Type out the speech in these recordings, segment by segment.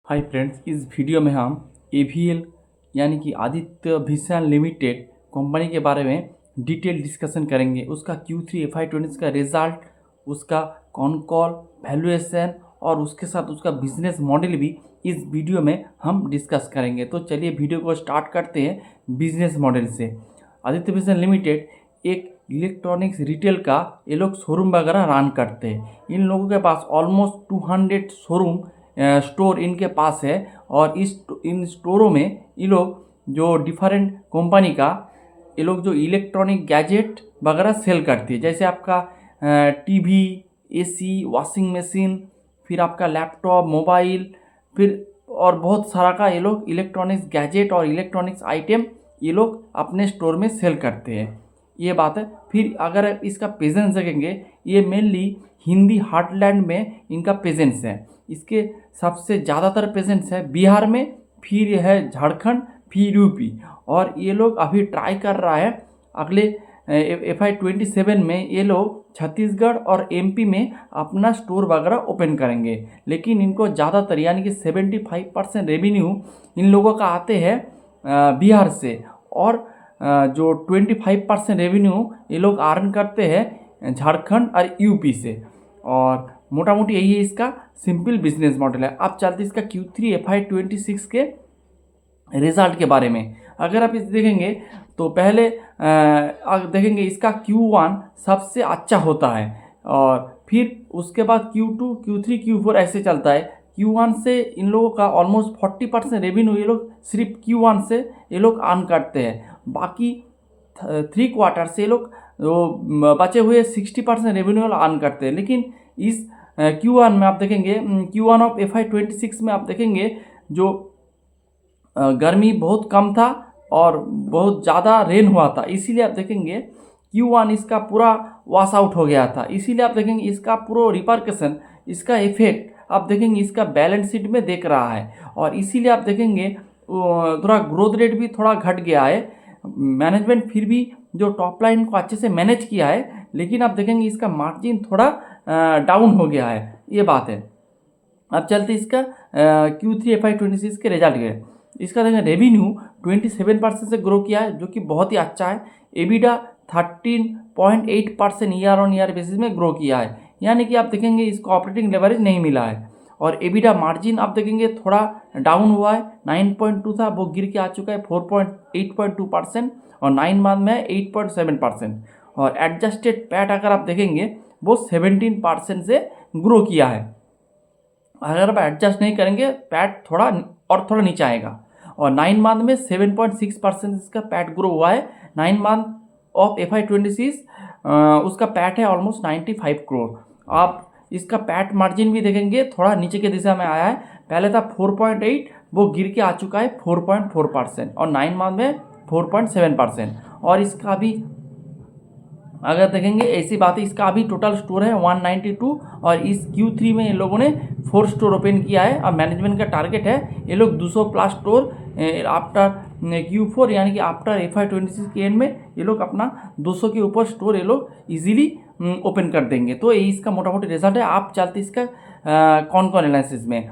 Hi friends, इस video में हम एवीएल यानी कि आदित्य विजन लिमिटेड कंपनी के बारे में डिटेल डिस्कशन करेंगे। उसका Q3 FY20 का रिजल्ट, उसका कॉन कॉल वैल्यूएशन और उसके साथ उसका बिजनेस मॉडल भी इस वीडियो में हम डिस्कस करेंगे। तो चलिए वीडियो को स्टार्ट करते हैं बिजनेस मॉडल से। आदित्य विजन लिमिटेड एक इलेक्ट्रॉनिक्स रिटेल का ये लोग शोरूम वगैरह रन करते हैं। इन लोगों के पास ऑलमोस्ट 200 शोरूम स्टोर इनके पास है और इन स्टोरों में ये लोग जो डिफरेंट कंपनी का ये लोग जो इलेक्ट्रॉनिक गैजेट वगैरह सेल करती है, जैसे आपका टीवी, एसी, वॉशिंग मशीन, फिर आपका लैपटॉप, मोबाइल, फिर और बहुत सारा का ये लोग इलेक्ट्रॉनिक्स गैजेट और इलेक्ट्रॉनिक्स आइटम ये लोग अपने स्टोर में सेल करते हैं। ये बात है। फिर अगर इसका प्रेजेंस देखेंगे, ये मेनली हिंदी हार्टलैंड में इनका प्रेजेंस है। इसके सबसे ज़्यादातर प्रेजेंस है बिहार में, फिर है झारखंड, फिर यूपी। और ये लोग अभी ट्राई कर रहा है अगले FY27 में ये लोग छत्तीसगढ़ और MP में अपना स्टोर वगैरह ओपन करेंगे। लेकिन इनको ज़्यादातर यानी कि 75% रेवेन्यू इन लोगों का आते हैं बिहार से, और जो 25% रेवेन्यू ये लोग अर्न करते हैं झारखंड और यूपी से। और मोटा मोटी यही है इसका सिंपल बिजनेस मॉडल है। आप चलते इसका Q3 FY26 के रिजल्ट के बारे में अगर आप इस देखेंगे तो पहले देखेंगे इसका Q1 सबसे अच्छा होता है, और फिर उसके बाद Q2, Q3, Q4 ऐसे चलता है। Q1 से इन लोगों का ऑलमोस्ट 40% रेवेन्यू ये लोग सिर्फ Q1 से ये लोग अर्न करते हैं। बाकी 3 क्वार्टर से ये लोग जो बचे हुए 60% रेवेन्यू अर्न करते हैं। लेकिन इस Q1 में आप देखेंगे, Q1 ऑफ FY26 में आप देखेंगे जो गर्मी बहुत कम था और बहुत ज़्यादा रेन हुआ था, इसीलिए आप देखेंगे Q1 इसका पूरा वॉश आउट हो गया था। इसीलिए आप देखेंगे इसका पूरा रिपरकशन, इसका इफेक्ट आप देखेंगे इसका बैलेंस शीट में देख रहा है। और इसीलिए आप देखेंगे थोड़ा ग्रोथ रेट भी थोड़ा घट गया है। मैनेजमेंट फिर भी जो टॉप लाइन को अच्छे से मैनेज किया है, लेकिन आप देखेंगे इसका मार्जिन थोड़ा डाउन हो गया है। ये बात है। अब चलते इसका Q3 FY26 के रिजल्ट के। इसका देखें रेवेन्यू 27% से ग्रो किया है, जो कि बहुत ही अच्छा है। EBITDA 13.8% year on year basis में ग्रो किया है, यानी कि आप देखेंगे इसको ऑपरेटिंग लेवरेज नहीं मिला है। और एबिडा मार्जिन आप देखेंगे थोड़ा डाउन हुआ है, 9.2 था वो गिर के आ चुका है 8.2%, और 9 मंथ में 8.7%। और एडजस्टेड पैट अगर आप देखेंगे वो 17% से ग्रो किया है। अगर आप एडजस्ट नहीं करेंगे पैट थोड़ा नीचे आएगा। और 9 मंथ में 7.6% इसका पैट ग्रो हुआ है। 9 मंथ ऑफ FY26 उसका पैट है ऑलमोस्ट 95 करोड़। आप इसका पैट मार्जिन भी देखेंगे थोड़ा नीचे के दिशा में आया है। पहले था 4.8, वो गिर के आ चुका है 4.4%, और 9 मंथ में 4.7%। और इसका भी अगर देखेंगे ऐसी बात है, इसका अभी टोटल स्टोर है 192, और इस Q3 में इन लोगों ने 4 स्टोर ओपन किया है। और मैनेजमेंट का टारगेट है ये लोग 200+ स्टोर आफ्टर Q4 यानी कि आफ्टर FY26 के एंड में ये लोग अपना 200 के ऊपर स्टोर ये लोग इजीली ओपन कर देंगे। तो ये इसका मोटा मोटी रिजल्ट है। आप चलते इसका कौन एनालिसिस में।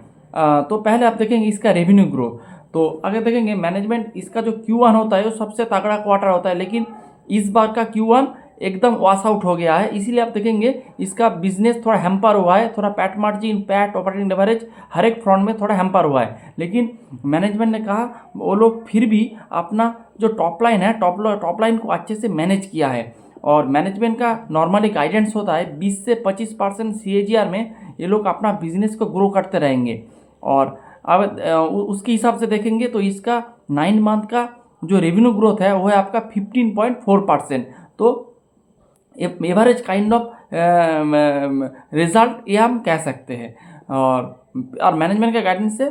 तो पहले आप देखेंगे इसका रेवेन्यू ग्रोथ। तो अगर देखेंगे मैनेजमेंट इसका जो Q1 होता है वो सबसे तगड़ा क्वार्टर होता है, लेकिन इस बार का Q1 एकदम वॉश आउट हो गया है। इसीलिए आप देखेंगे इसका बिजनेस थोड़ा हैम्पर हुआ है, थोड़ा PAT margin, PAT, operating leverage हर एक फ्रंट में थोड़ा हैम्पर हुआ है। लेकिन मैनेजमेंट ने कहा वो लोग फिर भी अपना जो टॉप लाइन है, टॉप लाइन को अच्छे से मैनेज किया है। और मैनेजमेंट का नॉर्मली गाइडेंस होता है 20 से 25% CAGR में ये लोग अपना बिजनेस को ग्रो करते रहेंगे। और अब उसके हिसाब से देखेंगे तो इसका 9 मंथ का जो रेवेन्यू ग्रोथ है वो है आपका 15.4%। तो एवरेज काइंड ऑफ रिजल्ट ये हम कह सकते हैं। और मैनेजमेंट का गाइडेंस से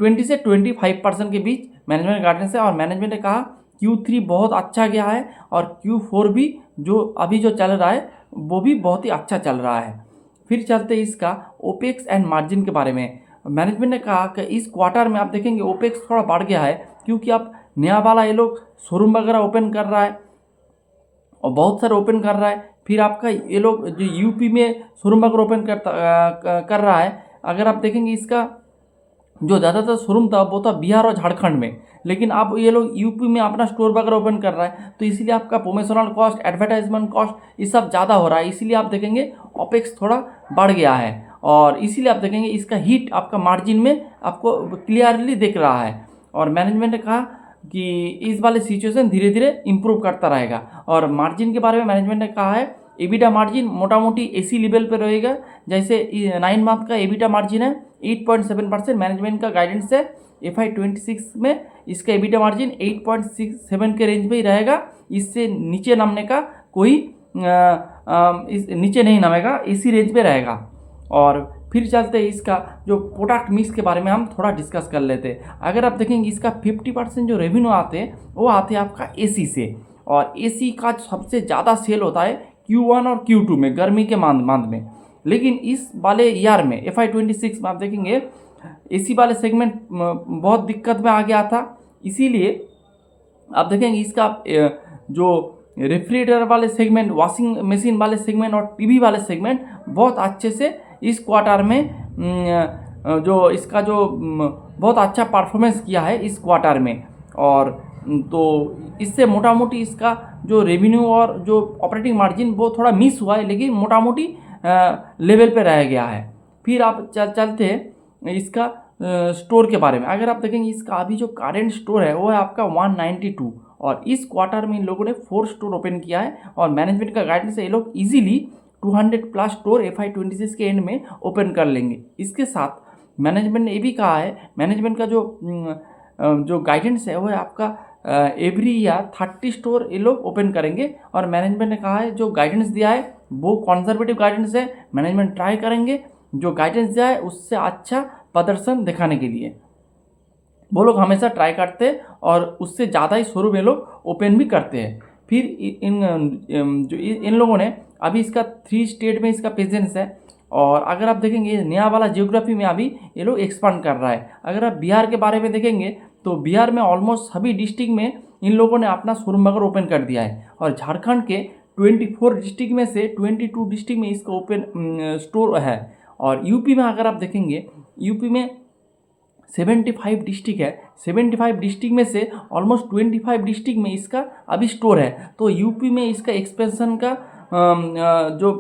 20 से 25% के बीच मैनेजमेंट का गाइडेंस है। और मैनेजमेंट ने कहा Q3 बहुत अच्छा गया है, और Q4 भी जो अभी जो चल रहा है वो भी बहुत ही अच्छा चल रहा है। फिर चलते इसका ओपेक्स एंड मार्जिन के बारे में। मैनेजमेंट ने कहा कि इस क्वार्टर में आप देखेंगे ओपेक्स थोड़ा बढ़ गया है, क्योंकि अब नया वाला ये लोग शोरूम वगैरह ओपन कर रहा है और बहुत सारे ओपन कर रहा है। फिर आपका ये लोग जो यूपी में शोरूम वगैरह ओपन कर रहा है। अगर आप देखेंगे इसका जो ज़्यादातर शोरूम था वो था बिहार और झारखंड में, लेकिन अब ये लोग यूपी में अपना स्टोर वगैरह ओपन कर रहा है, तो इसीलिए आपका प्रमोशनल कॉस्ट, एडवर्टाइजमेंट कॉस्ट ये सब ज़्यादा हो रहा है, इसीलिए आप देखेंगे ओपेक्स थोड़ा बढ़ गया है, और इसीलिए आप देखेंगे इसका हिट आपका मार्जिन में आपको क्लियरली दिख रहा है। और मैनेजमेंट ने कहा कि इस वाले सिचुएशन धीरे धीरे इम्प्रूव करता रहेगा। और मार्जिन के बारे में मैनेजमेंट ने कहा है एबिटा मार्जिन मोटा मोटी एसी लेवल पर रहेगा, जैसे 9 मंथ का एबिटा मार्जिन है 8.7%, मैनेजमेंट का गाइडेंस है FY26 में इसका एबिटा मार्जिन 8.67 के रेंज में ही रहेगा, इससे नीचे नामने का कोई इस नीचे नहीं नामेगा, इसी रेंज में रहेगा। और फिर चलते हैं इसका जो प्रोडक्ट मिक्स के बारे में हम थोड़ा डिस्कस कर लेते हैं। अगर आप देखेंगे इसका 50% जो रेवेन्यू आते हैं वो आते हैं आपका एसी से, और एसी का सबसे ज़्यादा सेल होता है Q1 और Q2 में, गर्मी के मंथ में। लेकिन इस वाले ईयर में FY26 में आप देखेंगे एसी वाले सेगमेंट बहुत दिक्कत में आ गया था, इसीलिए आप देखेंगे इसका जो रेफ्रिजरेटर वाले सेगमेंट, वॉशिंग मशीन वाले सेगमेंट और टीवी वाले सेगमेंट बहुत अच्छे से इस क्वार्टर में जो इसका जो बहुत अच्छा परफॉर्मेंस किया है इस क्वार्टर में। और तो इससे मोटा मोटी इसका जो रेवेन्यू और जो ऑपरेटिंग मार्जिन वो थोड़ा मिस हुआ है, लेकिन मोटा मोटी लेवल पे रह गया है। फिर आप चलते हैं इसका स्टोर के बारे में। अगर आप देखेंगे इसका अभी जो करेंट स्टोर है वो है आपका 192, और इस क्वार्टर में इन लोगों ने 4 स्टोर ओपन किया है, और मैनेजमेंट का गाइडेंस है ये लोग इजीली 200+ स्टोर FY26 के एंड में ओपन कर लेंगे। इसके साथ मैनेजमेंट ने ये भी कहा है, मैनेजमेंट का जो गाइडेंस है वो है आपका एवरी ईयर 30 स्टोर ये लोग ओपन करेंगे, और मैनेजमेंट ने कहा है जो गाइडेंस दिया है वो कंजर्वेटिव गाइडेंस है, मैनेजमेंट ट्राई करेंगे जो गाइडेंस दिया है उससे अच्छा प्रदर्शन दिखाने के लिए। वो लोग हमेशा ट्राई करते हैं और उससे ज़्यादा ही शोरूम ये लोग ओपन भी करते हैं। फिर इन लोगों ने अभी इसका 3 स्टेट में इसका प्रेजेंस है, और अगर आप देखेंगे नया वाला जियोग्राफी में अभी ये लोग एक्सपांड कर रहा है। अगर आप बिहार के बारे में देखेंगे तो बिहार में ऑलमोस्ट सभी डिस्ट्रिक्ट में इन लोगों ने अपना शोरूम वगैरह ओपन कर दिया है, और झारखंड के 24 डिस्ट्रिक्ट में से 22 डिस्ट्रिक्ट में इसका ओपन स्टोर है। और यूपी में अगर आप देखेंगे यूपी में 75 डिस्ट्रिक्ट है, 75 डिस्ट्रिक्ट में से ऑलमोस्ट 25 डिस्ट्रिक्ट में इसका अभी स्टोर है। तो यूपी में इसका एक्सपेंशन का जो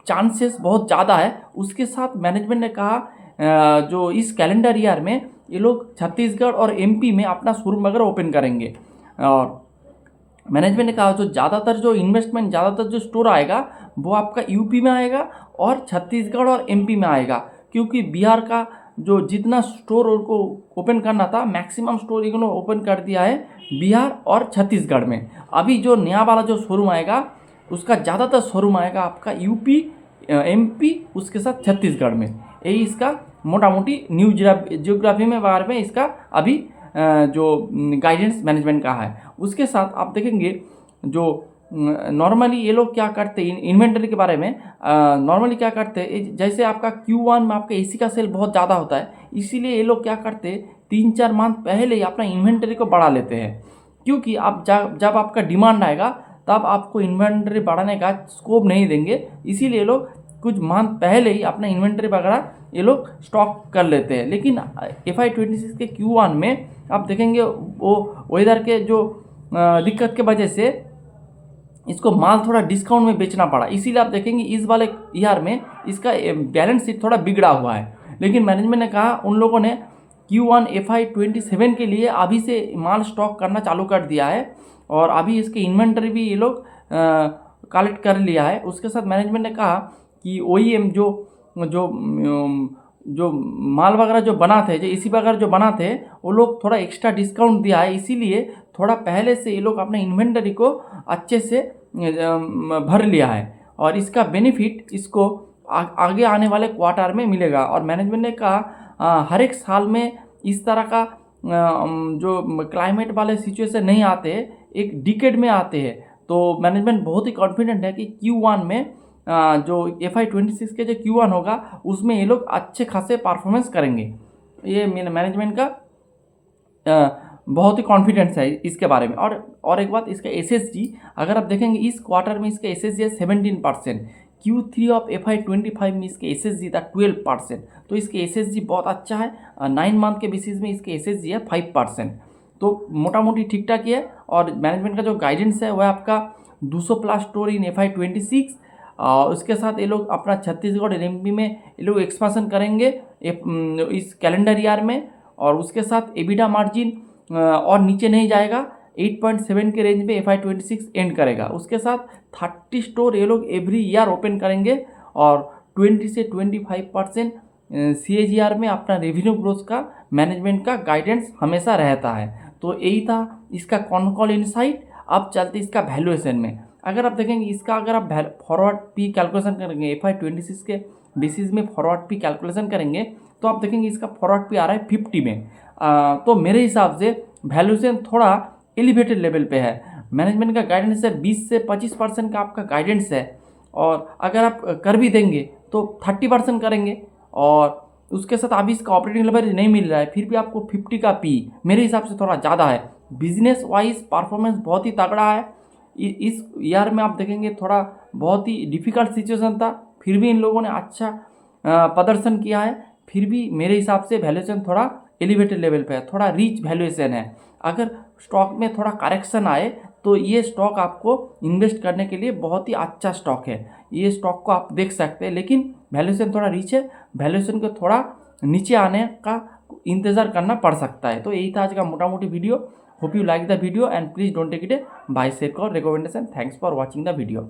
चांसेस बहुत ज़्यादा है। उसके साथ मैनेजमेंट ने कहा जो इस कैलेंडर ईयर में ये लोग छत्तीसगढ़ और MP में अपना शोरूम वगैरह ओपन करेंगे। और मैनेजमेंट ने कहा जो ज़्यादातर जो इन्वेस्टमेंट, ज़्यादातर जो स्टोर आएगा वो आपका यूपी में आएगा और छत्तीसगढ़ और MP में आएगा, क्योंकि बिहार का जो जितना स्टोर उनको ओपन करना था मैक्सिमम स्टोर इन्होंने ओपन कर दिया है बिहार और छत्तीसगढ़ में। अभी जो नया वाला जो शोरूम आएगा उसका ज़्यादातर शोरूम आएगा आपका यूपी, MP, उसके साथ छत्तीसगढ़ में। यही इसका मोटा मोटी न्यू जियोग्राफी में बारे में इसका अभी जो गाइडेंस मैनेजमेंट का है। उसके साथ आप देखेंगे जो नॉर्मली ये लोग क्या करते हैं इन्वेंटरी के बारे में, नॉर्मली क्या करते हैं जैसे आपका Q1 में आपका AC का सेल बहुत ज़्यादा होता है, इसीलिए ये लोग क्या करते हैं 3-4 मंथ पहले ही अपना इन्वेंटरी को बढ़ा लेते हैं, क्योंकि आप जब आपका डिमांड आएगा तब आपको इन्वेंटरी बढ़ाने का स्कोप नहीं देंगे, इसीलिए ये लोग कुछ मंथ पहले ही अपना इन्वेंटरी वगैरह ये लोग स्टॉक कर लेते हैं। लेकिन FY26 के Q1 में आप देखेंगे वो वेदर के जो दिक्कत के वजह से इसको माल थोड़ा डिस्काउंट में बेचना पड़ा, इसीलिए आप देखेंगे इस वाले ईयर में इसका बैलेंस शीट थोड़ा बिगड़ा हुआ है। लेकिन मैनेजमेंट ने कहा उन लोगों ने Q1 FY27 के लिए अभी से माल स्टॉक करना चालू कर दिया है, और अभी इसके इन्वेंटरी भी ये लोग कलेक्ट कर लिया है। उसके साथ मैनेजमेंट ने कहा कि OEM जो माल वगैरह जो बनाते हैं, जो AC वगैरह जो बनाते हैं, वो लोग थोड़ा एक्स्ट्रा डिस्काउंट दिया है, इसीलिए थोड़ा पहले से ये लोग अपने इन्वेंटरी को अच्छे से भर लिया है, और इसका बेनिफिट इसको आगे आने वाले क्वार्टर में मिलेगा। और मैनेजमेंट ने कहा हर एक साल में इस तरह का जो क्लाइमेट वाले सिचुएशन नहीं आते, एक डिकेड में आते हैं। तो मैनेजमेंट बहुत ही कॉन्फिडेंट है कि Q1 में जो FY26 के जो Q1 होगा उसमें ये लोग अच्छे खासे परफॉर्मेंस करेंगे। ये मैनेजमेंट का बहुत ही कॉन्फिडेंस है इसके बारे में। और एक बात, इसका SSG अगर आप देखेंगे इस क्वार्टर में इसका SSG है 17%, Q3 ऑफ FY25 में इसके SSG था 12%, तो इसके SSG बहुत अच्छा है। 9 मंथ के बेसिस में इसके SSG है 5%, तो मोटा मोटी ठीक ठाक ही है। और मैनेजमेंट का जो गाइडेंस है वह आपका 200 प्लस स्टोर इन FY26। उसके साथ ये लोग अपना छत्तीसगढ़ एमपी में ये लोग एक्सपांसन करेंगे इस कैलेंडर ईयर में, और उसके साथ एबिडा मार्जिन और नीचे नहीं जाएगा, 8.7 के रेंज में FY26 एंड करेगा। उसके साथ 30 स्टोर ये लोग एवरी ईयर ओपन करेंगे, और 20 से 25% CAGR में अपना रेवेन्यू ग्रोथ का मैनेजमेंट का गाइडेंस हमेशा रहता है। तो यही था इसका कॉन-कॉल इनसाइट। अब चलते इसका वैल्यूएशन में। अगर आप देखेंगे इसका, अगर आप फॉरवर्ड पी कैलकुलेशन करेंगे FY26 के बेसिस में फॉरवर्ड पी कैलकुलेशन करेंगे, तो आप देखेंगे इसका फॉरवर्ड पी आ रहा है 50 में। तो मेरे हिसाब से वैल्यूएशन थोड़ा एलिवेटेड लेवल पे है। मैनेजमेंट का गाइडेंस है 20 से 25% का आपका गाइडेंस है, और अगर आप कर भी देंगे तो 30% करेंगे, और उसके साथ अभी इसका ऑपरेटिंग लेवरेज नहीं मिल रहा है, फिर भी आपको 50 का पी मेरे हिसाब से थोड़ा ज़्यादा है। बिजनेस वाइज परफॉर्मेंस बहुत ही तगड़ा है। इस ईयर में आप देखेंगे थोड़ा बहुत ही डिफ़िकल्ट सिचुएशन था, फिर भी इन लोगों ने अच्छा प्रदर्शन किया है। फिर भी मेरे हिसाब से वैल्यूएशन थोड़ा एलिवेटेड लेवल पे है, थोड़ा रिच वैल्यूएशन है। अगर स्टॉक में थोड़ा करेक्शन आए तो ये स्टॉक आपको इन्वेस्ट करने के लिए बहुत ही अच्छा स्टॉक है। ये स्टॉक को आप देख सकते हैं, लेकिन वैल्यूएशन थोड़ा रिच है, वैल्यूएशन को थोड़ा नीचे आने का इंतज़ार करना पड़ सकता है। तो यही था आज का मोटा मोटी video. Hope you like the video and please don't take it a buy share और recommendation. Thanks for watching the video.